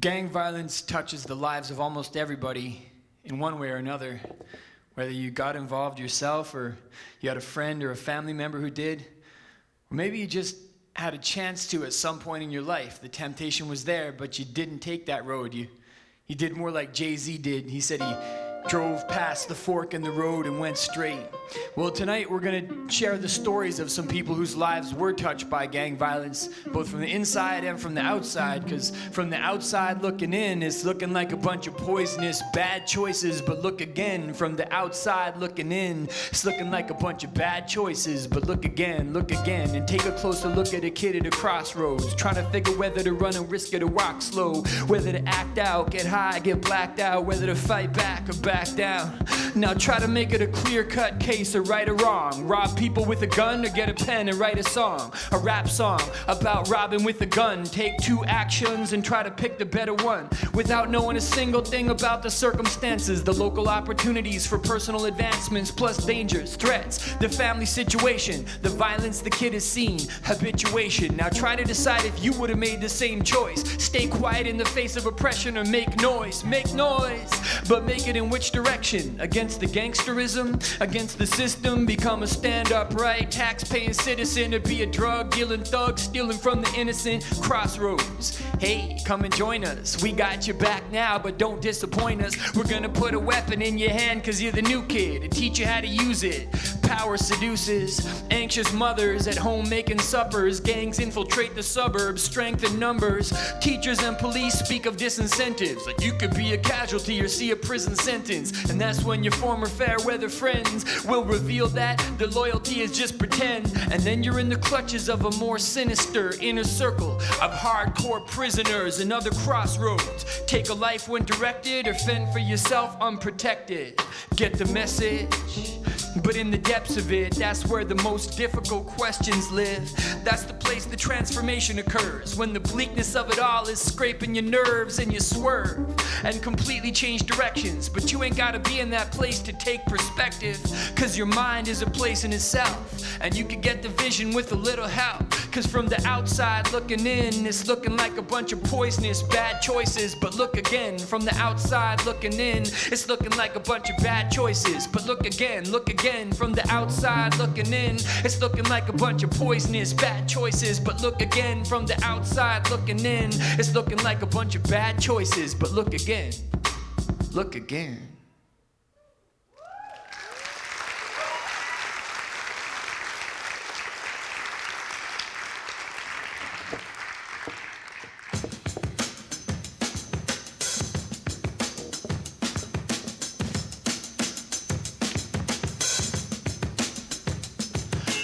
Gang violence touches the lives of almost everybody in one way or another. Whether you got involved yourself, or you had a friend or a family member who did, or maybe you just had a chance to at some point in your life. The temptation was there, but you didn't take that road. You did more like Jay-Z did. He said he drove past the fork in the road and went straight. Well, tonight we're going to share the stories of some people whose lives were touched by gang violence, both from the inside and from the outside, because from the outside looking in, it's looking like a bunch of poisonous, bad choices, but look again. From the outside looking in, it's looking like a bunch of bad choices, but look again, and take a closer look at a kid at a crossroads, trying to figure whether to run and risk it or walk slow, whether to act out, get high, get blacked out, whether to fight back or back down. Now try to make it a clear-cut case of right or wrong. Rob people with a gun or get a pen and write a song. A rap song about robbing with a gun. Take two actions and try to pick the better one without knowing a single thing about the circumstances, the local opportunities for personal advancements, plus dangers, threats, the family situation, the violence the kid has seen, habituation. Now try to decide if you would have made the same choice. Stay quiet in the face of oppression or make noise, but make it in which direction? Against the gangsterism, against the system, become a stand-up right, tax-paying citizen, or be a drug-dealing thug stealing from the innocent. Crossroads. Hey, come and join us. We got your back now, but don't disappoint us. We're gonna put a weapon in your hand cause you're the new kid and teach you how to use it. Power seduces anxious mothers at home making suppers. Gangs infiltrate the suburbs, strength in numbers. Teachers and police speak of disincentives, like you could be a casualty or see a prison sentence. And that's when your former fair weather friends will reveal that the loyalty is just pretend. And then you're in the clutches of a more sinister inner circle of hardcore prisoners and other crossroads. Take a life when directed or fend for yourself unprotected. Get the message? But in the depths of it, that's where the most difficult questions live. That's the place the transformation occurs, when the bleakness of it all is scraping your nerves and you swerve and completely change directions. But you ain't gotta be in that place to take perspective, cause your mind is a place in itself, and you can get the vision with a little help. Cause from the outside looking in, it's looking like a bunch of poisonous bad choices, but look again. From the outside looking in, it's looking like a bunch of bad choices, but look again. From the outside looking in, it's looking like a bunch of poisonous bad choices, but look again. From the outside looking in, it's looking like a bunch of bad choices, but look again.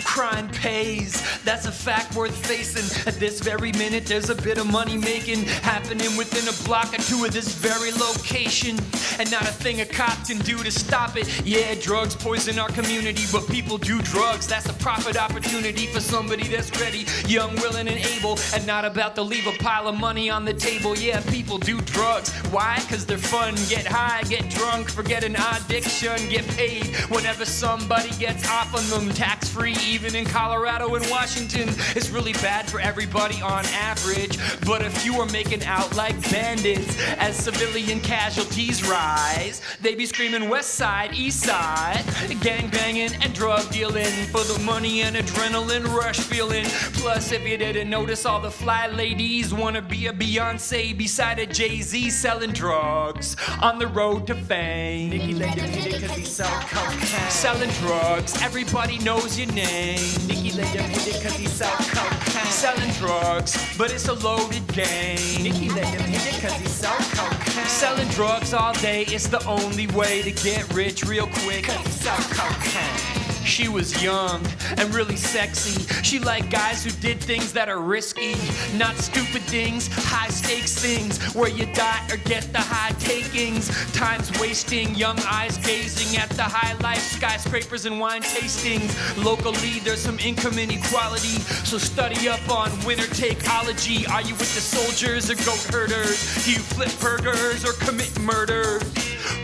Crime pays, that's a fact worth facing. At this very minute, there's a bit of money making happening within a block or two of this very location, and not a thing a cop can do to stop it. Yeah, drugs poison our community, but people do drugs. That's a profit opportunity for somebody that's ready, young, willing, and able, and not about to leave a pile of money on the table. Yeah, people do drugs. Why? Cause they're fun. Get high, get drunk, forget an addiction, get paid whenever somebody gets off on them. Tax-free, even in Colorado and Washington. It's really bad for everybody on average, but a few are making out like bandits. As civilian casualties rise, they be screaming west side, east side, gang banging and drug dealing for the money and adrenaline rush feeling. Plus, if you didn't notice, all the fly ladies wanna be a Beyonce beside a Jay-Z selling drugs on the road to fame. Nicki let him hit it cause he sell cocaine. Selling drugs, everybody knows your name. Nicki let him hit it cause he sell cocaine. Selling drugs, but it's a loaded game. Nicki let him hit it cause he sell cocaine. Selling drugs all day, it's the only way to get rich real quick. Cause he sell cocaine. She was young and really sexy. She liked guys who did things that are risky, not stupid things, high stakes things where you die or get the high takings. Time's wasting, young eyes gazing at the high life, skyscrapers and wine tastings. Locally there's some income inequality, so study up on winner takeology. Are you with the soldiers or goat herders? Do you flip burgers or commit murder?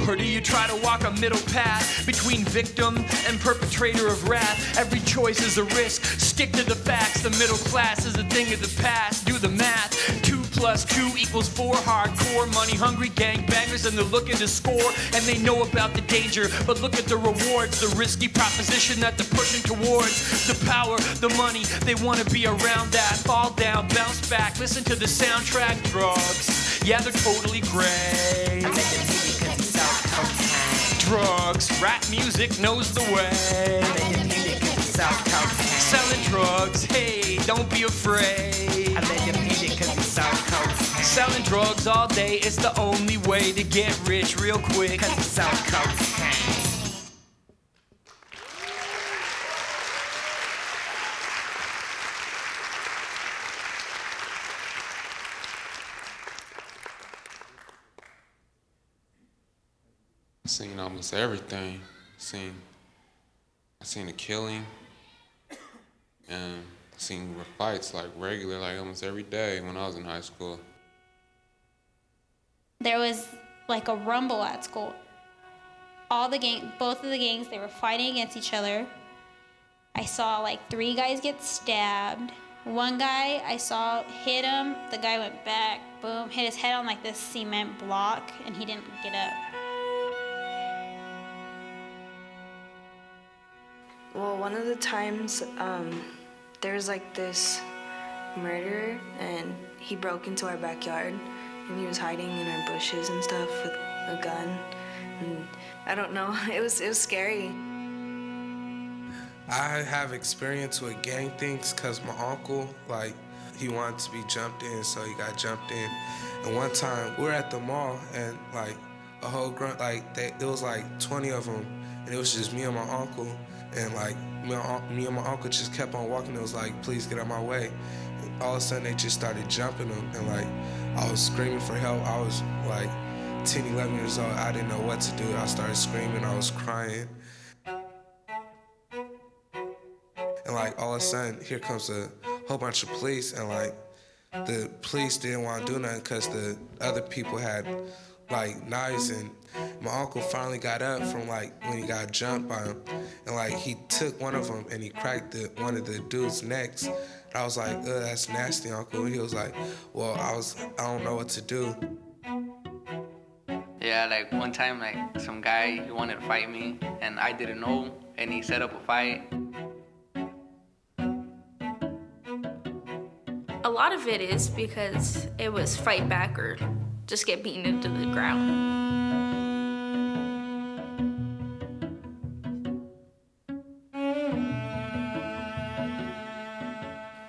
Or do you try to walk a middle path between victim and perpetrator of wrath? Every choice is a risk. Stick to the facts. The middle class is a thing of the past. Do the math. 2 plus 2 equals 4. Hardcore, money-hungry gangbangers, and they're looking to score. And they know about the danger, but look at the rewards. The risky proposition that they're pushing towards. The power, the money, they want to be around that. Fall down, bounce back, listen to the soundtrack. Drugs, yeah, they're totally gray. I let them hit it 'cause it's all cocaine. Drugs, rap music knows the way. I let them hit it 'cause it's all cocaine. Selling drugs, hey, don't be afraid. I let them hit it 'cause it's all cocaine. Selling drugs all day, it's the only way to get rich real quick. 'Cause it's all cocaine. I seen almost everything. I seen the killing, and I seen fights like regular, like almost every day when I was in high school. There was like a rumble at school. Both of the gangs, they were fighting against each other. I saw like 3 guys get stabbed. One guy I saw hit him. The guy went back, boom, hit his head on like this cement block, and he didn't get up. Well, one of the times, there was like this murderer, and he broke into our backyard, and he was hiding in our bushes and stuff with a gun, and I don't know, it was scary. I have experience with gang things because my uncle, like, he wanted to be jumped in, so he got jumped in. And one time, we were at the mall, and like, a whole grunt, it was like 20 of them, and it was just me and my uncle. And like, me and my uncle just kept on walking. It was like, please get out of my way. And all of a sudden, they just started jumping them. And like, I was screaming for help. I was like 10, 11 years old. I didn't know what to do. I started screaming. I was crying. And like, all of a sudden, here comes a whole bunch of police. And like, the police didn't want to do nothing because the other people had like knives, and my uncle finally got up from like when he got jumped by him, and like he took one of them and he cracked one of the dude's necks. And I was like, ugh, that's nasty, Uncle. And he was like, well, I don't know what to do. Yeah, like one time, like some guy, he wanted to fight me, and I didn't know, and he set up a fight. A lot of it is because it was fight back or just get beaten into the ground.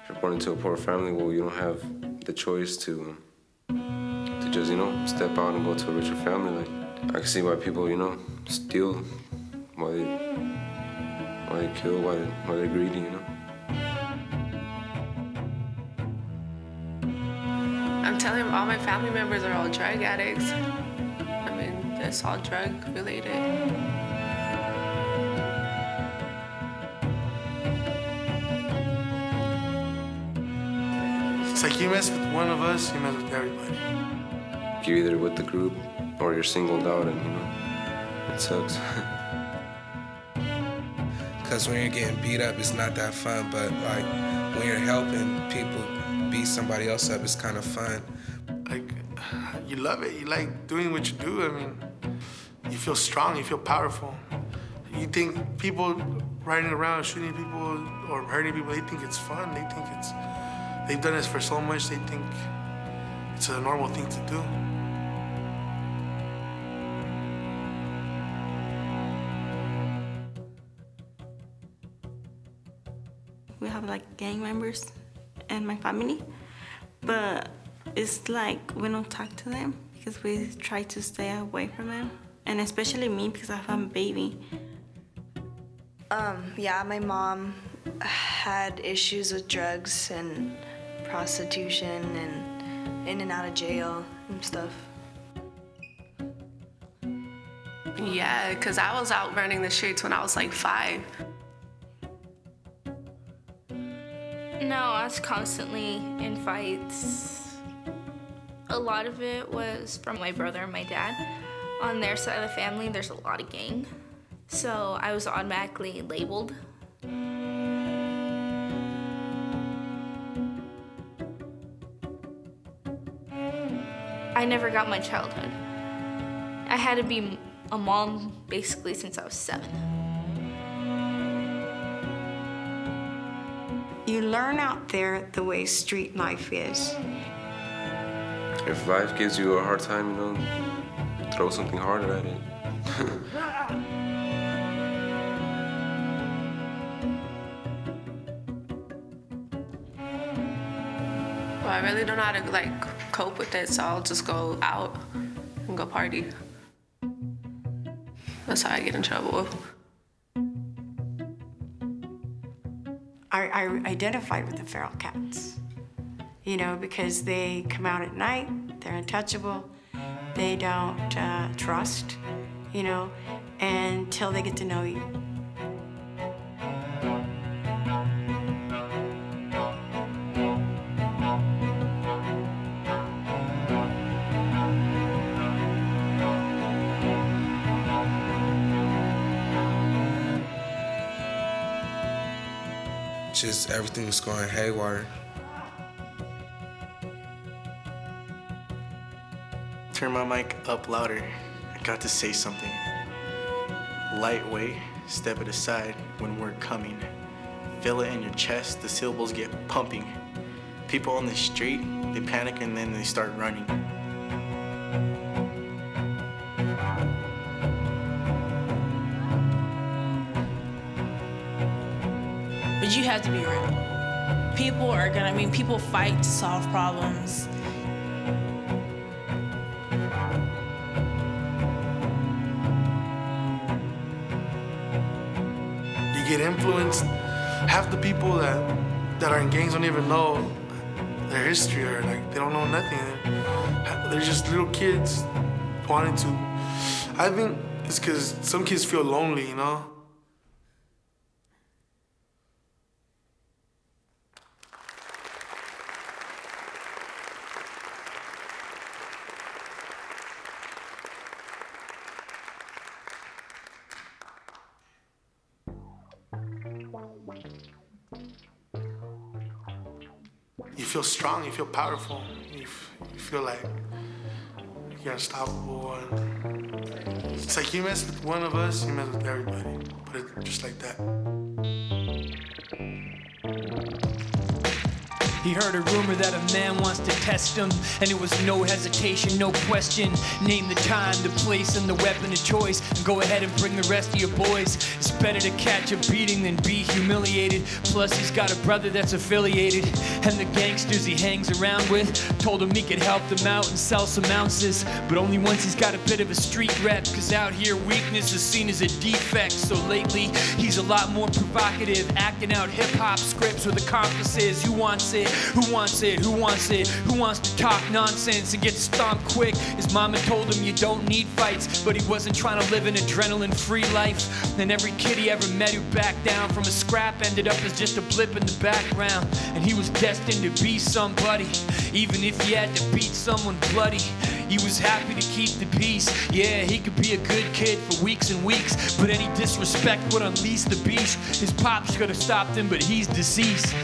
If you're born into a poor family, well, you don't have the choice to just, step out and go to a richer family. Like, I can see why people, steal, why they kill, why they're greedy, I'm telling him all my family members are all drug addicts. I mean, it's all drug related. It's like you mess with one of us, you mess with everybody. You're either with the group or you're singled out, and it sucks. Because when you're getting beat up, it's not that fun, but like when you're helping people beat somebody else up, it's kind of fun. Like, you love it. You like doing what you do. I mean, you feel strong, you feel powerful. You think people riding around shooting people or hurting people, they think it's fun. They think they've done this for so much, they think it's a normal thing to do. We have like gang members in my family, but it's like we don't talk to them because we try to stay away from them, and especially me because I have a baby. Yeah, my mom had issues with drugs and prostitution and in and out of jail and stuff. Yeah, because I was out running the streets when I was like 5. No, I was constantly in fights. A lot of it was from my brother and my dad. On their side of the family, there's a lot of gang. So I was automatically labeled. never got my childhood. I had to be a mom basically since I was 7. You learn out there the way street life is. If life gives you a hard time, you know, throw something harder at it. Well, I really don't know how to like cope with it, so I'll just go out and go party. That's how I get in trouble. I identified with the feral cats, you know, because they come out at night, they're untouchable, they don't trust, you know, until they get to know you. Just everything was going haywire. Turn my mic up louder. I got to say something. Lightweight, step it aside when we're coming. Feel it in your chest, the syllables get pumping. People on the street, they panic and then they start running. But you have to be real. People fight to solve problems. You get influenced. Half the people that are in gangs don't even know their history, or like they don't know nothing. They're just little kids wanting to. I think it's because some kids feel lonely, you know? You feel strong, you feel powerful, you feel like you're unstoppable. It's like you mess with one of us, you mess with everybody. Put it just like that. He heard a rumor that a man wants to test him, and it was no hesitation, no question. Name the time, the place, and the weapon of choice, and go ahead and bring the rest of your boys. It's better to catch a beating than be humiliated. Plus he's got a brother that's affiliated, and the gangsters he hangs around with told him he could help them out and sell some ounces, but only once he's got a bit of a street rep, cause out here weakness is seen as a defect. So lately he's a lot more provocative, acting out hip-hop scripts with accomplices. Who wants it? Who wants it? Who wants it? Who wants to talk nonsense and get stomped quick? His mama told him you don't need fights, but he wasn't trying to live an adrenaline-free life. And every kid he ever met who backed down from a scrap ended up as just a blip in the background. And he was destined to be somebody, even if he had to beat someone bloody. He was happy to keep the peace. Yeah, he could be a good kid for weeks and weeks, but any disrespect would unleash the beast. His pops could have stopped him, but he's deceased.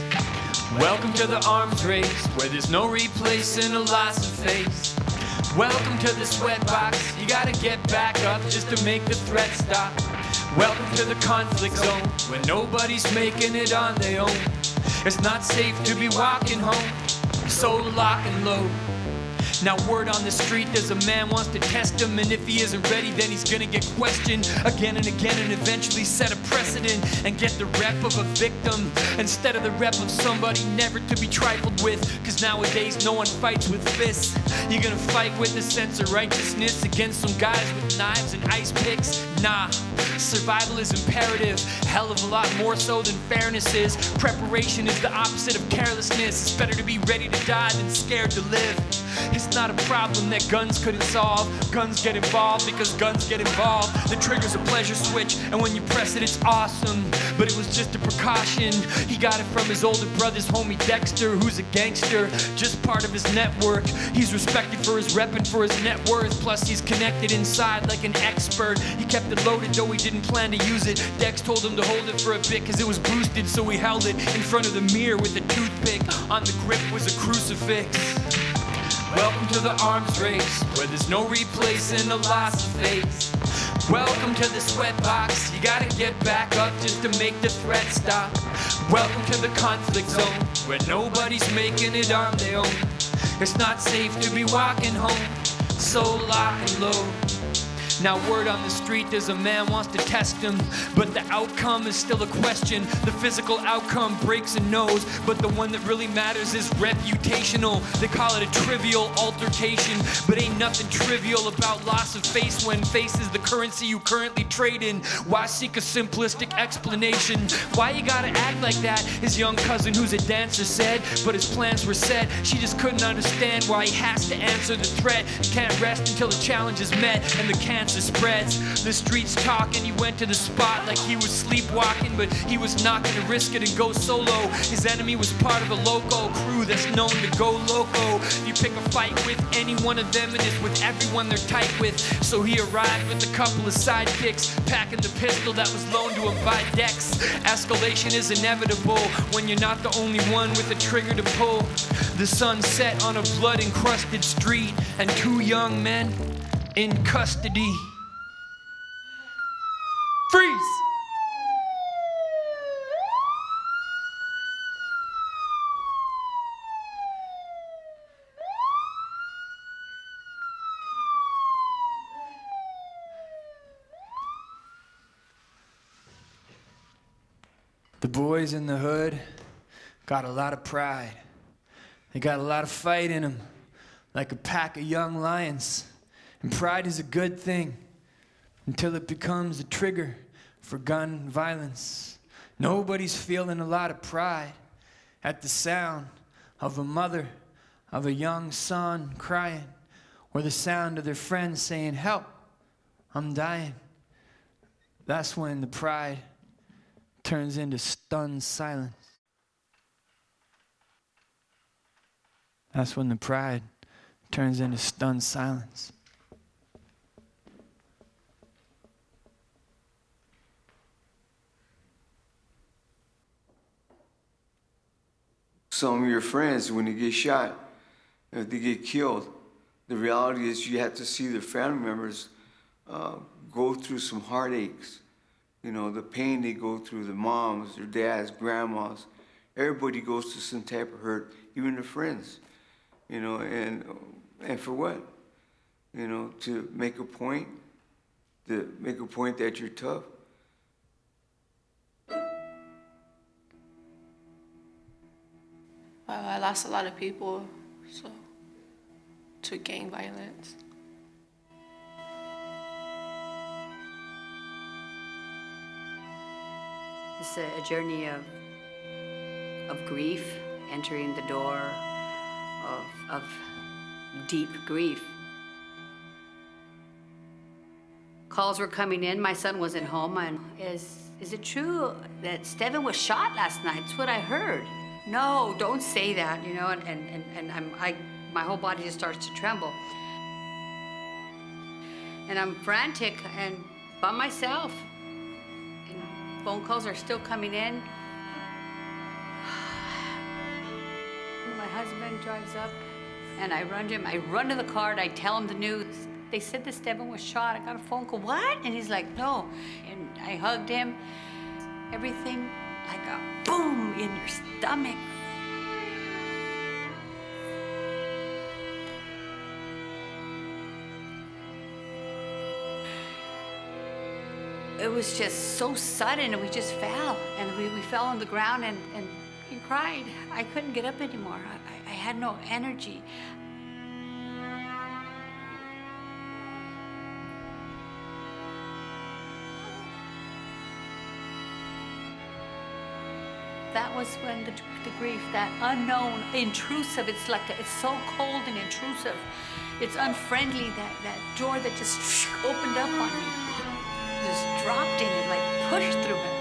Welcome to the arms race, where there's no replacing a loss of face. Welcome to the sweatbox, you gotta get back up just to make the threat stop. Welcome to the conflict zone, where nobody's making it on their own. It's not safe to be walking home, so lock and load. Now word on the street, there's a man wants to test him, and if he isn't ready, then he's gonna get questioned again and again, and eventually set a precedent and get the rep of a victim instead of the rep of somebody never to be trifled with. Cause nowadays no one fights with fists. You're gonna fight with a sense of righteousness against some guys with knives and ice picks? Nah, survival is imperative, hell of a lot more so than fairness is. Preparation is the opposite of carelessness. It's better to be ready to die than scared to live. It's not a problem that guns couldn't solve. Guns get involved because guns get involved. The trigger's a pleasure switch, and when you press it, it's awesome. But it was just a precaution. He got it from his older brother's homie Dexter, who's a gangster, just part of his network. He's respected for his rep and for his net worth. Plus he's connected inside like an expert. He kept it loaded though he didn't plan to use it. Dex told him to hold it for a bit cause it was boosted, so he held it in front of the mirror with a toothpick. On the grip was a crucifix. Welcome to the arms race, where there's no replacing a loss of faith. Welcome to the sweatbox, you gotta get back up just to make the threat stop. Welcome to the conflict zone, where nobody's making it on their own. It's not safe to be walking home, so lock and load. Now word on the street, there's a man wants to test him, but the outcome is still a question. The physical outcome breaks a nose, but the one that really matters is reputational. They call it a trivial altercation, but ain't nothing trivial about loss of face when face is the currency you currently trade in. Why seek a simplistic explanation? Why you gotta act like that? His young cousin who's a dancer said, but his plans were set. She just couldn't understand why he has to answer the threat. He can't rest until the challenge is met and the cancer spreads. The streets talk and he went to the spot like he was sleepwalking, but he was not gonna risk it and go solo. His enemy was part of a local crew that's known to go loco. You pick a fight with any one of them and it's with everyone they're tight with. So he arrived with a couple of sidekicks, packing the pistol that was loaned to him by Dex. Escalation is inevitable when you're not the only one with a trigger to pull. The sun set on a blood-encrusted street and two young men in custody. Freeze! The boys in the hood got a lot of pride. They got a lot of fight in them, like a pack of young lions. And pride is a good thing until it becomes a trigger for gun violence. Nobody's feeling a lot of pride at the sound of a mother of a young son crying, or the sound of their friends saying, "Help, I'm dying." That's when the pride turns into stunned silence. That's when the pride turns into stunned silence. Some of your friends, when they get shot, if they get killed, the reality is you have to see their family members go through some heartaches. You know, the pain they go through, the moms, their dads, grandmas. Everybody goes through some type of hurt, even their friends. You know, and for what? You know, to make a point that you're tough. I lost a lot of people, so, to gang violence. It's a journey of grief, entering the door of deep grief. Calls were coming in. My son wasn't home. And is it true that Steven was shot last night? That's what I heard. No, don't say that, you know, and my whole body just starts to tremble. And I'm frantic and by myself. And phone calls are still coming in. My husband drives up and I run to him. I run to the car and I tell him the news. They said that Steven was shot. I got a phone call. What? And he's like, no. And I hugged him. Everything like a boom in your stomach. It was just so sudden, and we just fell. And we fell on the ground and cried. I couldn't get up anymore. I had no energy. That was when the grief, that unknown, intrusive, it's so cold and intrusive. It's unfriendly, that door that just opened up on me. Just dropped in it, like pushed through it.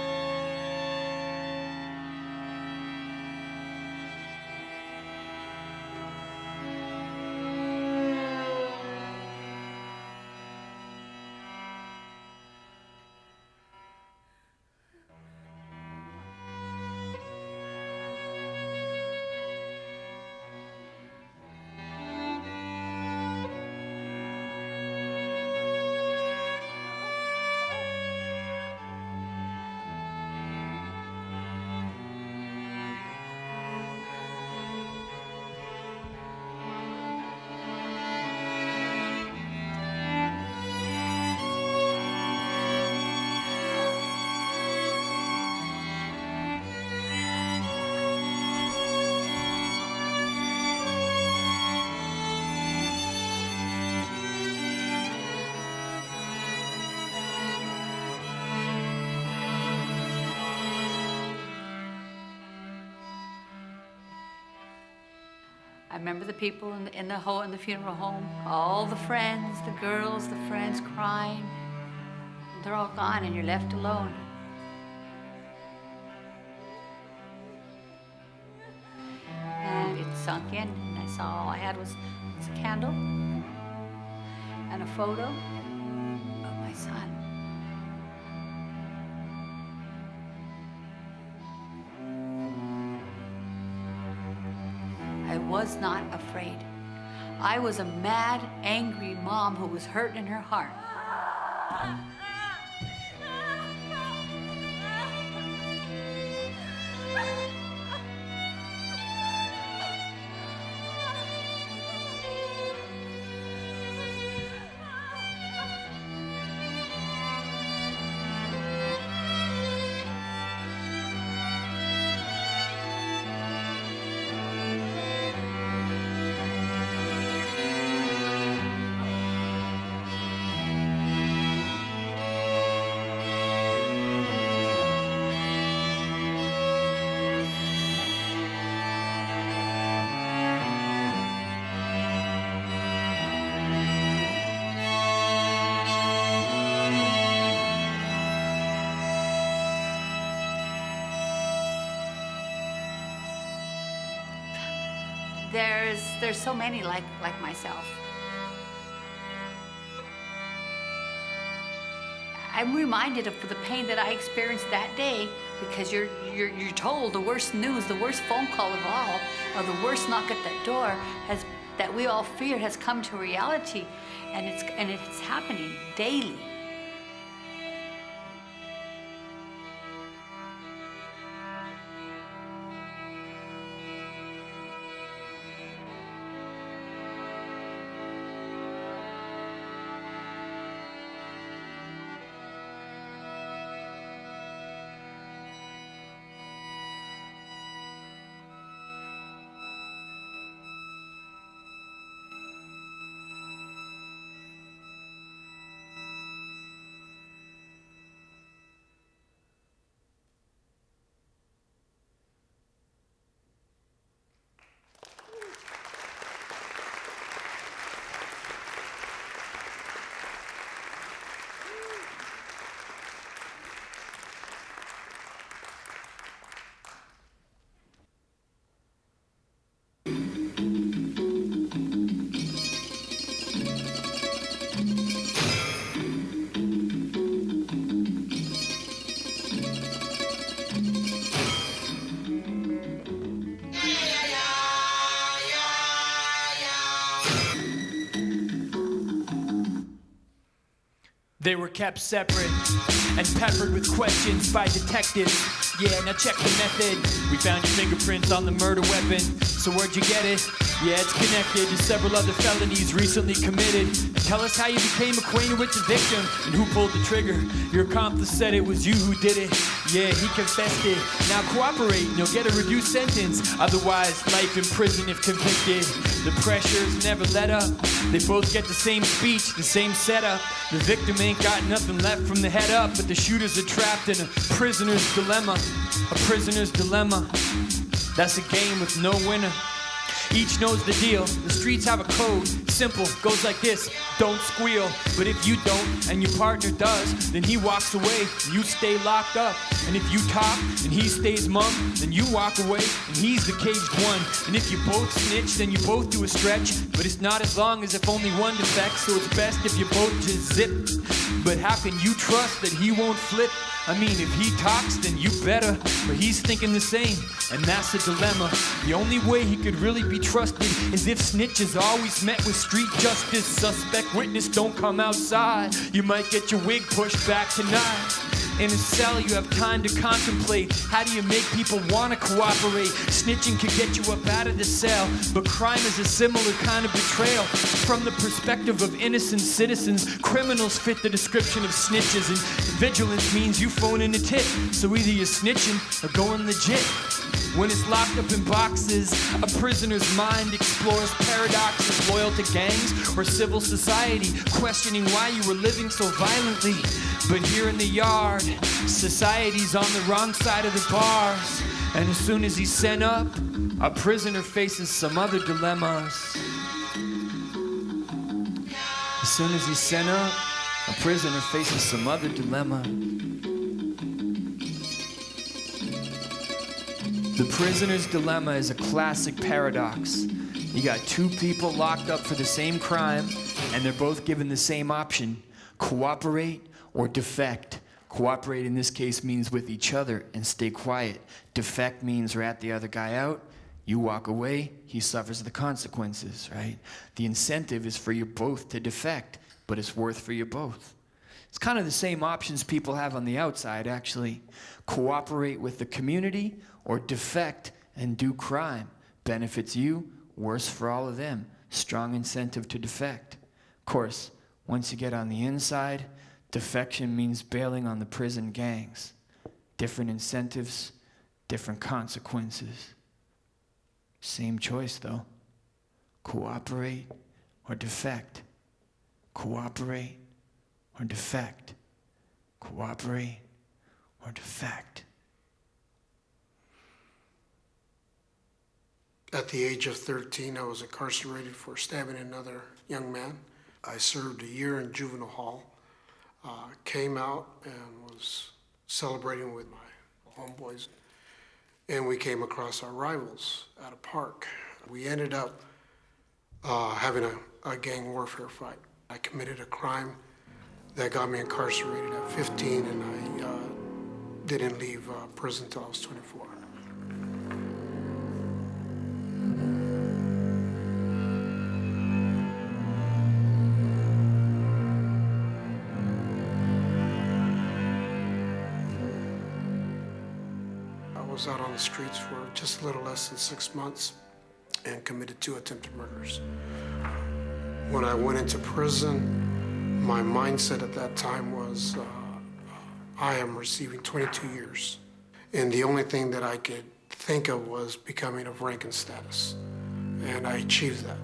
I remember the people in the funeral home, all the friends, the girls, the friends crying. They're all gone and you're left alone. And it sunk in, and I saw all I had was a candle and a photo of my son. I was not afraid. I was a mad, angry mom who was hurt in her heart. There's so many like myself. I'm reminded of the pain that I experienced that day because you're told the worst news, the worst phone call of all, or the worst knock at that door that we all feared has come to reality, and it's happening daily. They were kept separate and peppered with questions by detectives. Yeah, now check the method. We found your fingerprints on the murder weapon. So where'd you get it? Yeah, it's connected to several other felonies recently committed. Tell us how you became acquainted with the victim and who pulled the trigger. Your accomplice said it was you who did it. Yeah, he confessed it. Now cooperate and you'll get a reduced sentence. Otherwise, life in prison if convicted. The pressures never let up. They both get the same speech, the same setup. The victim ain't got nothing left from the head up, but the shooters are trapped in a prisoner's dilemma. A prisoner's dilemma. That's a game with no winner. Each knows the deal. The streets have a code. Simple, goes like this: don't squeal. But if you don't and your partner does, then he walks away and you stay locked up. And if you talk and he stays mum, then you walk away and he's the caged one. And if you both snitch, then you both do a stretch. But it's not as long as if only one defects, so it's best if you both just zip. But how can you trust that he won't flip? I mean, if he talks, then you better, but he's thinking the same, and that's a dilemma. The only way he could really be trusted is if snitches always met with street justice. Suspect witness, don't come outside. You might get your wig pushed back tonight. In a cell, you have time to contemplate. How do you make people want to cooperate? Snitching could get you up out of the cell, but crime is a similar kind of betrayal. From the perspective of innocent citizens, criminals fit the description of snitches, and vigilance means you phoning a tip. So either you're snitching or going legit. When it's locked up in boxes, a prisoner's mind explores paradoxes, loyal to gangs or civil society, questioning why you were living so violently. But here in the yard, society's on the wrong side of the bars. And as soon as he's sent up, a prisoner faces some other dilemmas. As soon as he's sent up, a prisoner faces some other dilemma. The prisoner's dilemma is a classic paradox. You got two people locked up for the same crime, and they're both given the same option: cooperate or defect. Cooperate in this case means with each other and stay quiet. Defect means rat the other guy out. You walk away, he suffers the consequences, right? The incentive is for you both to defect, but it's worth for you both. It's kind of the same options people have on the outside, actually. Cooperate with the community or defect and do crime. Benefits you, worse for all of them. Strong incentive to defect. Of course, once you get on the inside, defection means bailing on the prison gangs. Different incentives, different consequences. Same choice, though. Cooperate or defect. Cooperate or defect. Cooperate or defect. At the age of 13, I was incarcerated for stabbing another young man. I served a year in juvenile hall, came out and was celebrating with my homeboys. And we came across our rivals at a park. We ended up having a gang warfare fight. I committed a crime that got me incarcerated at 15, and I didn't leave prison until I was 24. I was out on the streets for just a little less than 6 months and committed 2 attempted murders. When I went into prison, my mindset at that time was, I am receiving 22 years. And the only thing that I could think of was becoming of rank and status. And I achieved that.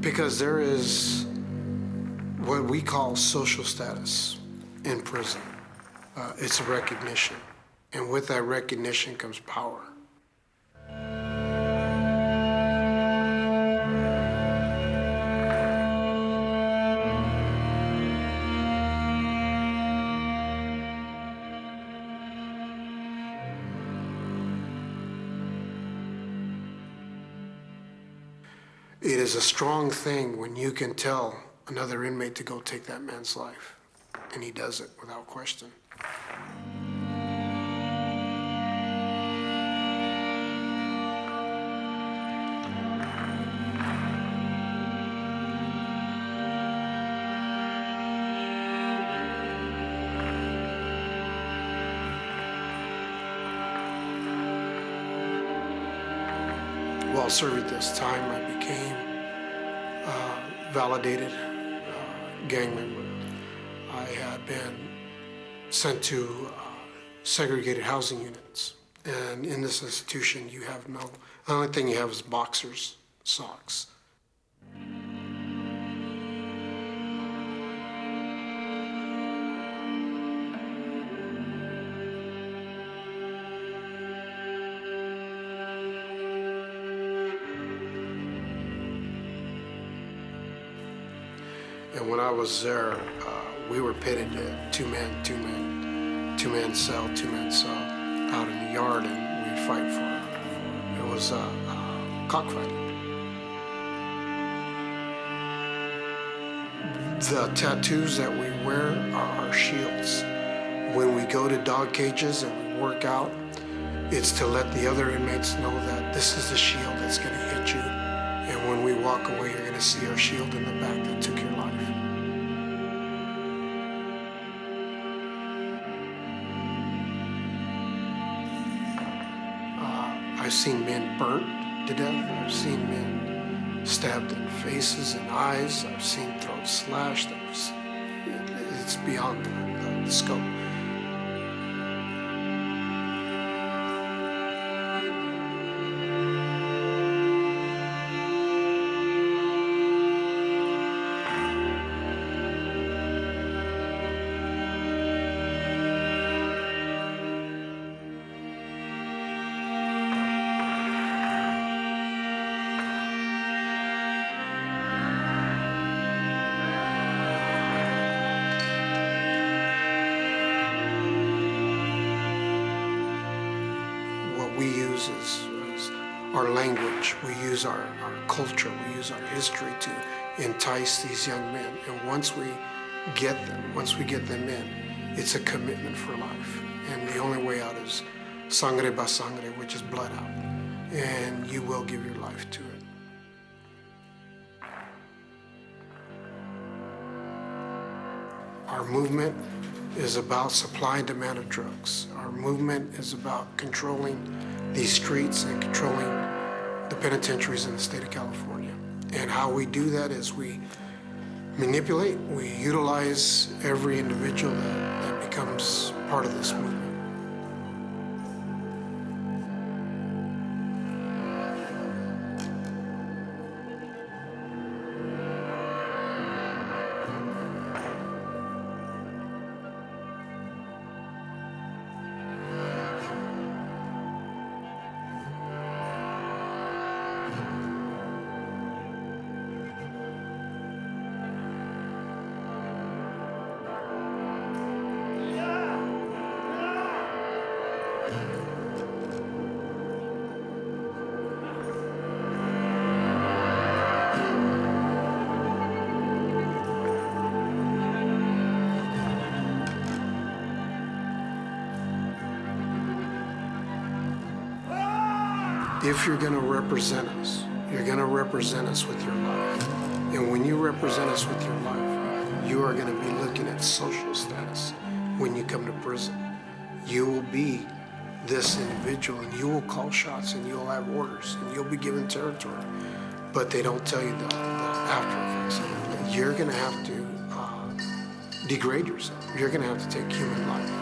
Because there is what we call social status in prison. It's a recognition. And with that recognition comes power. It is a strong thing when you can tell another inmate to go take that man's life, and he does it without question. While serving this time, I became a validated gang member. I had been sent to segregated housing units. And in this institution, you have the only thing you have is boxers, socks. And when I was there, we were pitted at two-man cell, out in the yard, and we'd fight for it. It was cockfighting. The tattoos that we wear are our shields. When we go to dog cages and we work out, it's to let the other inmates know that this is the shield that's gonna hit you. And when we walk away, you're gonna see our shield in the back that took your life. I've seen men burnt to death. I've seen men stabbed in faces and eyes. I've seen throats slashed. It's beyond the scope. we use is our language, we use our culture, we use our history to entice these young men. And once we get them in, it's a commitment for life. And the only way out is sangre ba sangre, which is blood out. And you will give your life to it. Our movement is about supply and demand of drugs. Our movement is about controlling these streets and controlling the penitentiaries in the state of California. And how we do that is we manipulate, we utilize every individual that becomes part of this movement. If you're going to represent us, you're going to represent us with your life. And when you represent us with your life, you are going to be looking at social status when you come to prison. You will be this individual, and you will call shots, and you'll have orders, and you'll be given territory. But they don't tell you the after effects of it. You're going to have to degrade yourself. You're going to have to take human life.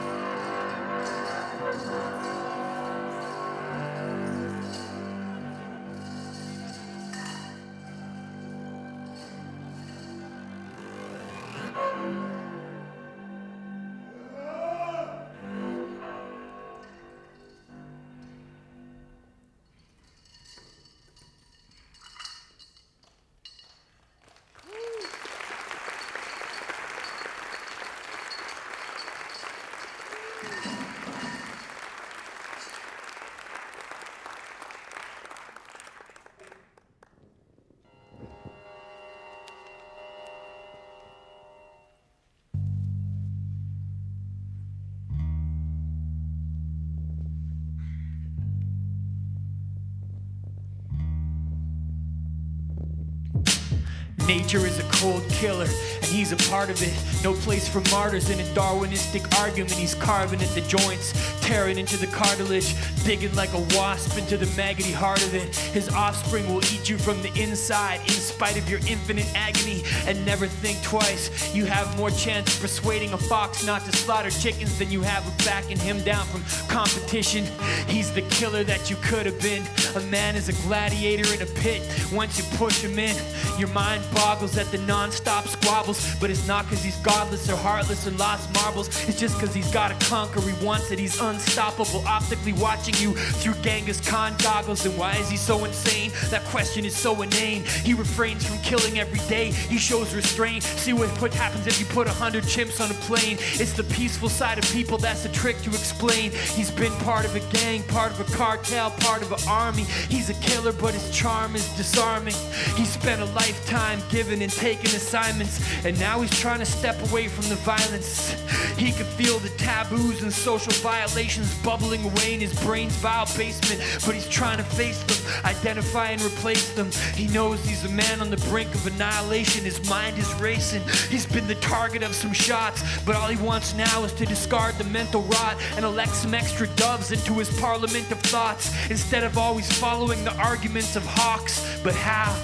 Nature is a cold killer, and he's a part of it. No place for martyrs in a Darwinistic argument. He's carving at the joints, tearing into the cartilage, digging like a wasp into the maggoty heart of it. His offspring will eat you from the inside, in spite of your infinite agony. And never think twice. You have more chance of persuading a fox not to slaughter chickens than you have of backing him down from competition. He's the killer that you could have been. A man is a gladiator in a pit. Once you push him in, your mind boggles at the non-stop squabbles. But it's not cause he's godless or heartless or lost marbles. It's just cause he's gotta conquer. He wants it, he's unstoppable, optically watching you through Genghis Khan goggles. And why is he so insane? That question is so inane. He refrains from killing every day. He shows restraint. See what happens if you put 100 chimps on a plane. It's the peaceful side of people that's a trick to explain. He's been part of a gang, part of a cartel, part of an army. He's a killer, but his charm is disarming. He spent a lifetime giving and taking assignments, and now he's trying to step away from the violence. He could feel the taboos and social violations bubbling away in his brain's vile basement, but he's trying to face them, identify and replace them. He knows he's a man on the brink of annihilation. His mind is racing. He's been the target of some shots, but all he wants now is to discard the mental rot and elect some extra doves into his parliament of thoughts, instead of always following the arguments of hawks. But how?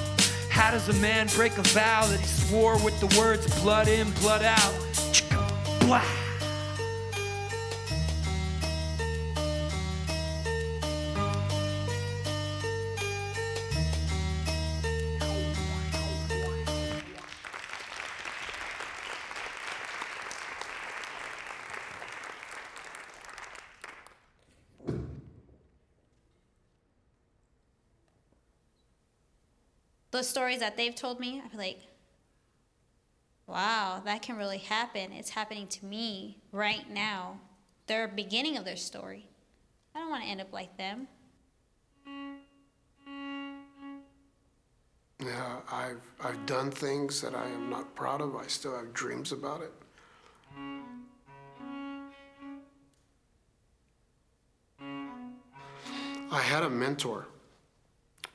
How does a man break a vow that he swore with the words blood in, blood out? Chicka, blah. Those stories that they've told me, I'd be like, wow, that can really happen. It's happening to me right now. They're beginning of their story. I don't want to end up like them. Yeah, I've done things that I am not proud of. I still have dreams about it. I had a mentor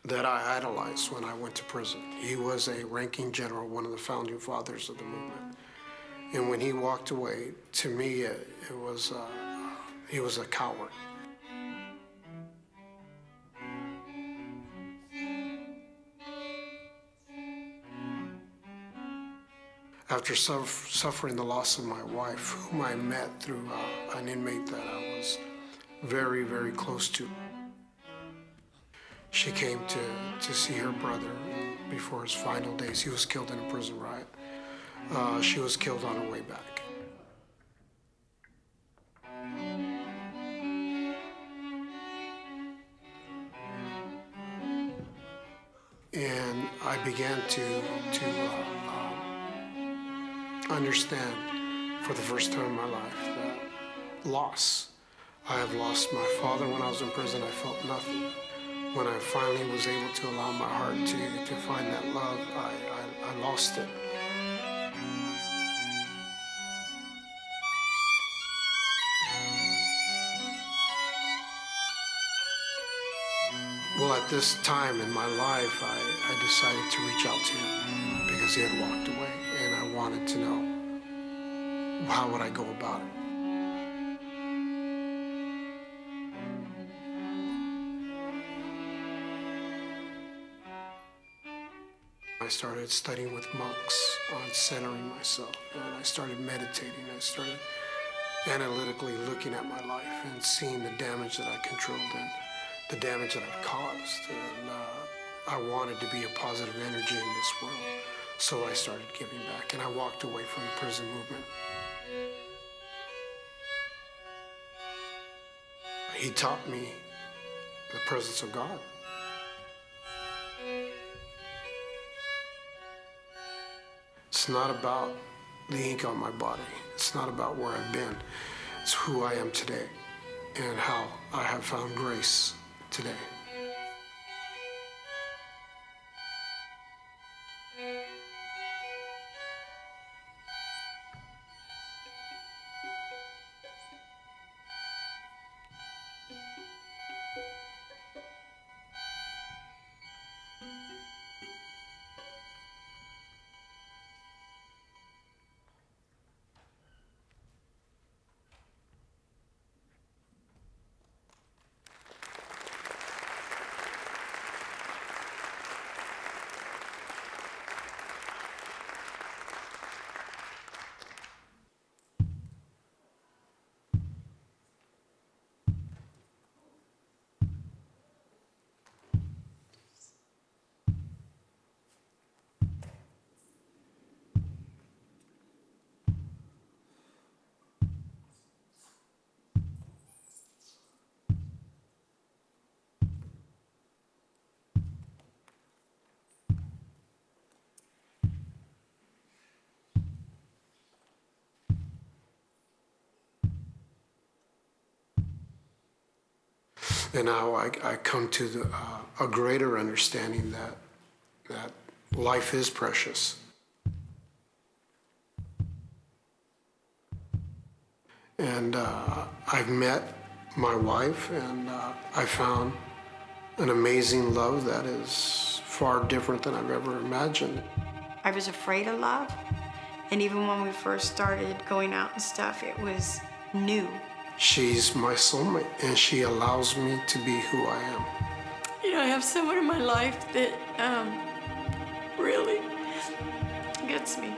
that I idolized when I went to prison. He was a ranking general, one of the founding fathers of the movement. And when he walked away, to me, he was a coward. After suffering the loss of my wife, whom I met through an inmate that I was very, very close to, she came to see her brother before his final days. He was killed in a prison riot. She was killed on her way back. And I began to understand for the first time in my life that loss. I have lost my father when I was in prison. I felt nothing. When I finally was able to allow my heart to find that love, I lost it. Well, at this time in my life, I decided to reach out to him because he had walked away, and I wanted to know how would I go about it. I started studying with monks on centering myself, and I started meditating. I started analytically looking at my life and seeing the damage that I controlled and the damage that I've caused. And I wanted to be a positive energy in this world, so I started giving back, and I walked away from the prison movement. He taught me the presence of God. It's not about the ink on my body. It's not about where I've been. It's who I am today and how I have found grace today. And now I come to a greater understanding that life is precious. And I've met my wife, and I found an amazing love that is far different than I've ever imagined. I was afraid of love, and even when we first started going out and stuff, it was new. She's my soulmate, and she allows me to be who I am. You know, I have someone in my life that really gets me.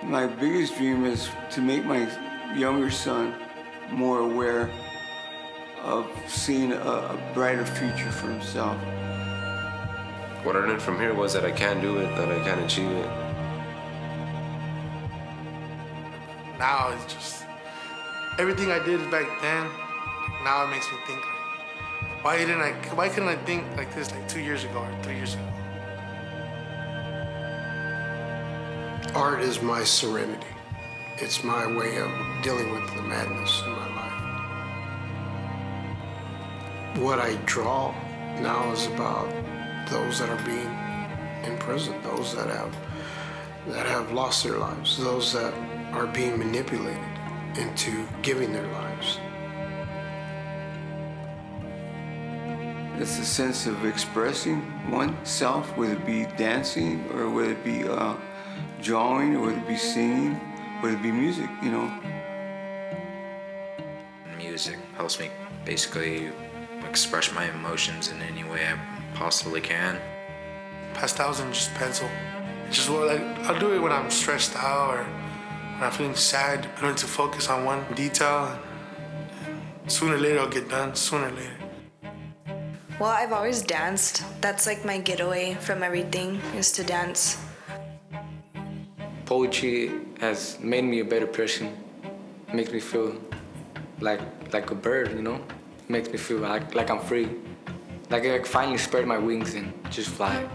My biggest dream is to make my younger son more aware of seeing a brighter future for himself. What I learned from here was that I can do it, that I can achieve it. Now it's just, everything I did back then, now it makes me think, like, why couldn't I think like this like 2 years ago or 3 years ago? Art is my serenity. It's my way of dealing with the madness in my life. What I draw now is about those that are being in prison, those that have lost their lives, those that are being manipulated into giving their lives. It's a sense of expressing oneself, whether it be dancing or whether it be drawing or whether it be singing, whether it be music, you know. Music helps me basically express my emotions in any way I possibly can. Pastels and just pencil. It's just what, like, I'll do it when I'm stressed out or when I'm feeling sad. I learn to focus on one detail. And sooner or later it'll get done, sooner or later. Well, I've always danced. That's like my getaway from everything, is to dance. Poetry has made me a better person. Makes me feel like a bird, you know? Makes me feel like I'm free. Like I finally spread my wings and just fly.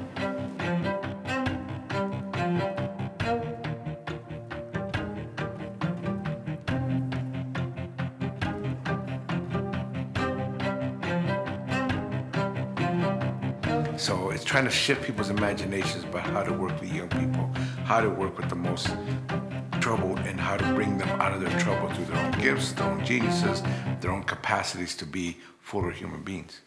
So it's trying to shift people's imaginations about how to work with young people, how to work with the most troubled, and how to bring them out of their trouble through their own gifts, their own geniuses, their own capacities to be fuller human beings.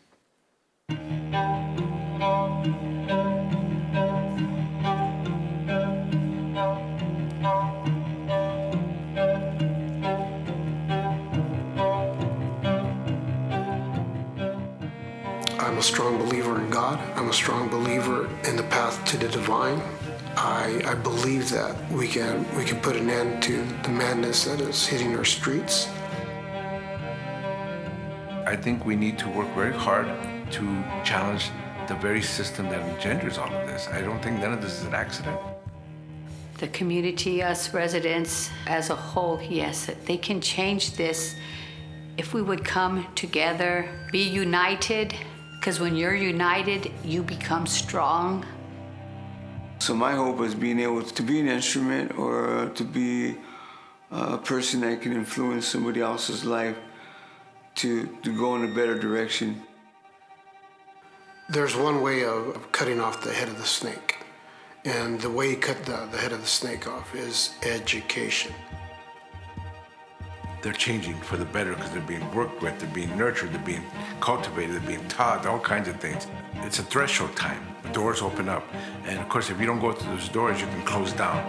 I'm a strong believer in God. I'm a strong believer in the path to the divine. I believe that we can put an end to the madness that is hitting our streets. I think we need to work very hard to challenge the very system that engenders all of this. I don't think none of this is an accident. The community, us residents as a whole, yes, they can change this if we would come together, be united, because when you're united, you become strong. So my hope is being able to be an instrument or to be a person that can influence somebody else's life to go in a better direction. There's one way of cutting off the head of the snake. And the way you cut the head of the snake off is education. They're changing for the better because they're being worked with, they're being nurtured, they're being cultivated, they're being taught, all kinds of things. It's a threshold time. The doors open up. And of course, if you don't go through those doors, you can close down.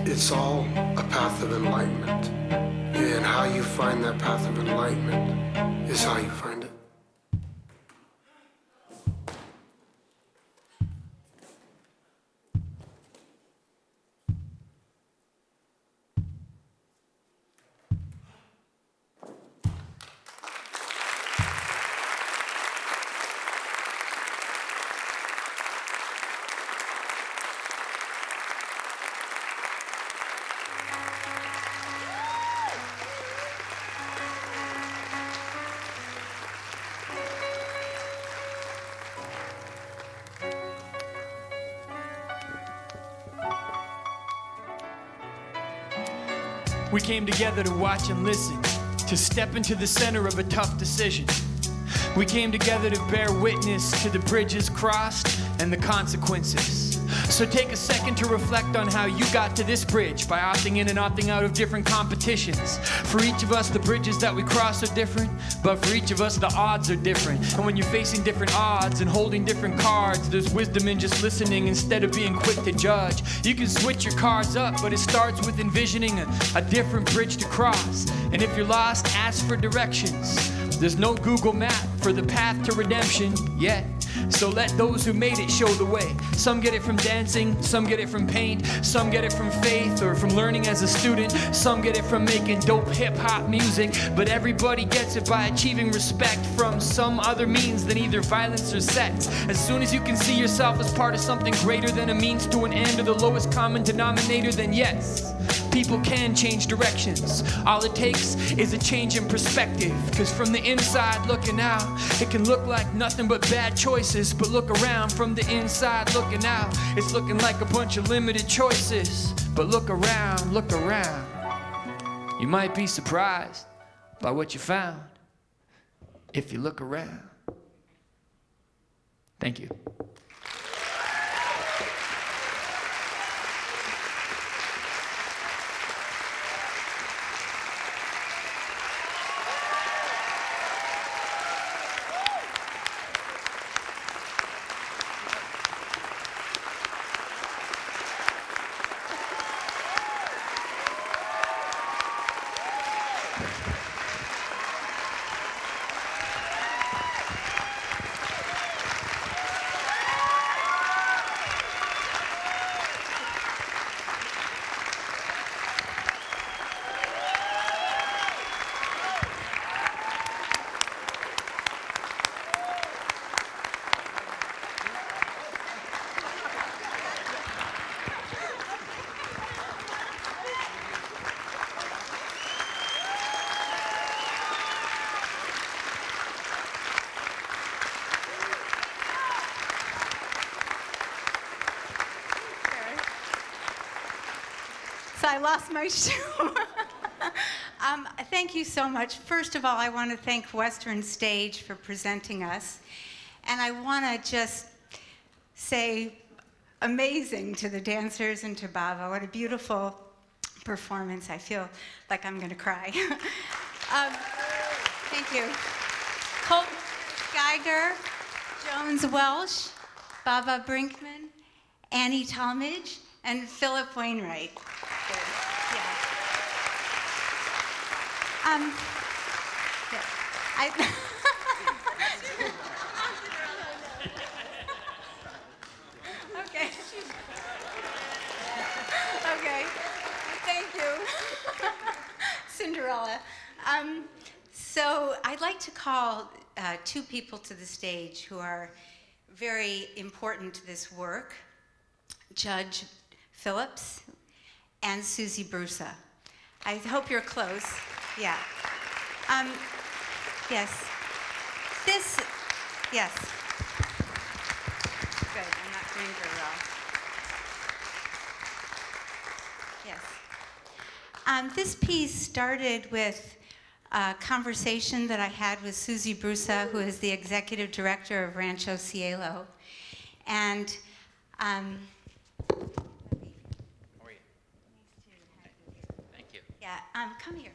It's all a path of enlightenment. And how you find that path of enlightenment is how you find it. We came together to watch and listen, to step into the center of a tough decision. We came together to bear witness to the bridges crossed and the consequences. So take a second to reflect on how you got to this bridge by opting in and opting out of different competitions. For each of us, the bridges that we cross are different, but for each of us, the odds are different. And when you're facing different odds and holding different cards, there's wisdom in just listening instead of being quick to judge. You can switch your cards up, but it starts with envisioning a different bridge to cross. And if you're lost, ask for directions. There's no Google map for the path to redemption yet. So let those who made it show the way. Some get it from dancing, some get it from paint, some get it from faith or from learning as a student, some get it from making dope hip-hop music, but everybody gets it by achieving respect from some other means than either violence or sex. As soon as you can see yourself as part of something greater than a means to an end or the lowest common denominator, then yes, people can change directions. All it takes is a change in perspective, because from the inside looking out, it can look like nothing but bad choices, but look around from the inside looking out, it's looking like a bunch of limited choices. But look around, you might be surprised by what you found if you look around. Thank you. So I lost my shoe. Thank you so much. First of all, I want to thank Western Stage for presenting us. And I want to just say amazing to the dancers and to Bava. What a beautiful performance. I feel like I'm going to cry. Thank you. Colt Geiger, Jones Welsh, Bava Brinkman, Annie Talmadge, and Philip Wainwright. Yeah. Okay. Okay. Thank you. Cinderella. So I'd like to call two people to the stage who are very important to this work. Judge Phillips and Susie Brusa. I hope you're close. Yeah. Yes. Yes. Good, I'm not doing very well. Yes. This piece started with a conversation that I had with Susie Brusa, who is the executive director of Rancho Cielo. And come here.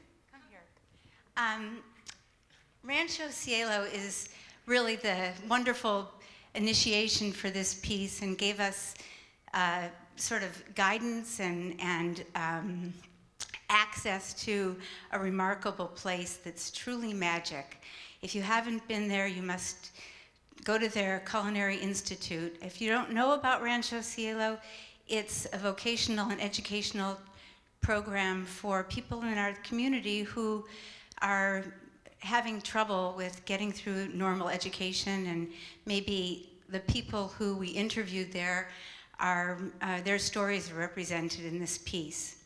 Rancho Cielo is really the wonderful initiation for this piece and gave us sort of guidance and access to a remarkable place that's truly magic. If you haven't been there, you must go to their Culinary Institute. If you don't know about Rancho Cielo, it's a vocational and educational program for people in our community who are having trouble with getting through normal education, and maybe the people who we interviewed there are, their stories are represented in this piece.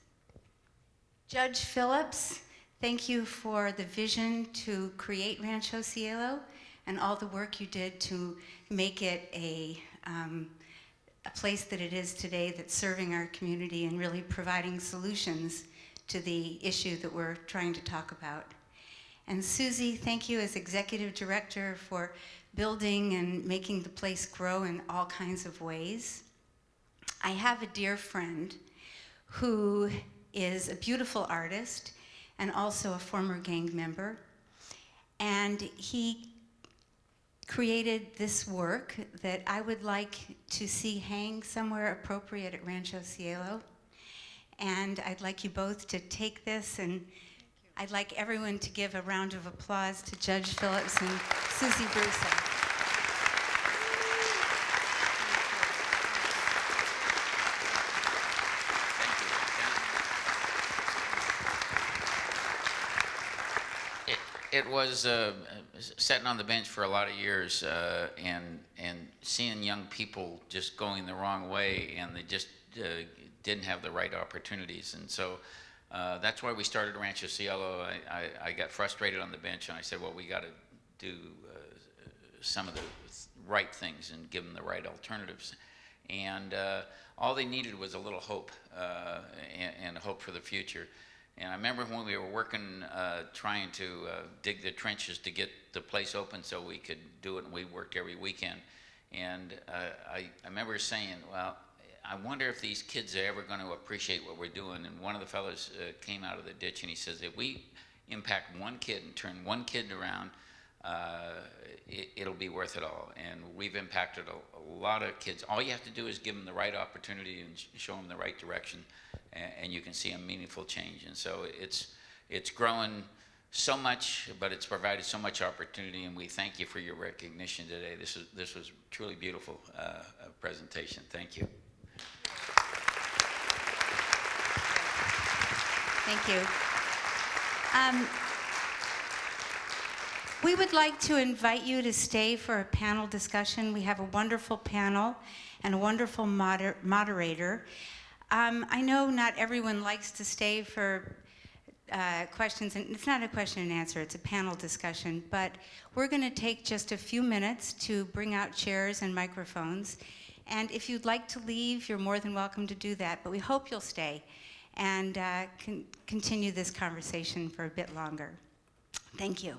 Judge Phillips, thank you for the vision to create Rancho Cielo and all the work you did to make it a place that it is today that's serving our community and really providing solutions to the issue that we're trying to talk about. And Susie, thank you as executive director for building and making the place grow in all kinds of ways. I have a dear friend who is a beautiful artist and also a former gang member. And he created this work that I would like to see hang somewhere appropriate at Rancho Cielo. And I'd like you both to take this, and I'd like everyone to give a round of applause to Judge Phillips and Susie Brusa. It was sitting on the bench for a lot of years and seeing young people just going the wrong way, and they just didn't have the right opportunities. And so that's why we started Rancho Cielo. I got frustrated on the bench, and I said, well, we got to do some of the right things and give them the right alternatives. And all they needed was a little hope and hope for the future. And I remember when we were working, trying to dig the trenches to get the place open so we could do it, and we worked every weekend. And I remember saying, well, I wonder if these kids are ever going to appreciate what we're doing. And one of the fellows came out of the ditch and he says, if we impact one kid and turn one kid around, it'll be worth it all. And we've impacted a lot of kids. All you have to do is give them the right opportunity and show them the right direction, and you can see a meaningful change. And so it's growing so much, but it's provided so much opportunity, and we thank you for your recognition today. This was truly beautiful presentation. Thank you. Thank you. We would like to invite you to stay for a panel discussion. We have a wonderful panel and a wonderful moderator. I know not everyone likes to stay for questions, and it's not a question and answer, it's a panel discussion, but we're going to take just a few minutes to bring out chairs and microphones. And if you'd like to leave, you're more than welcome to do that, but we hope you'll stay and continue this conversation for a bit longer. Thank you.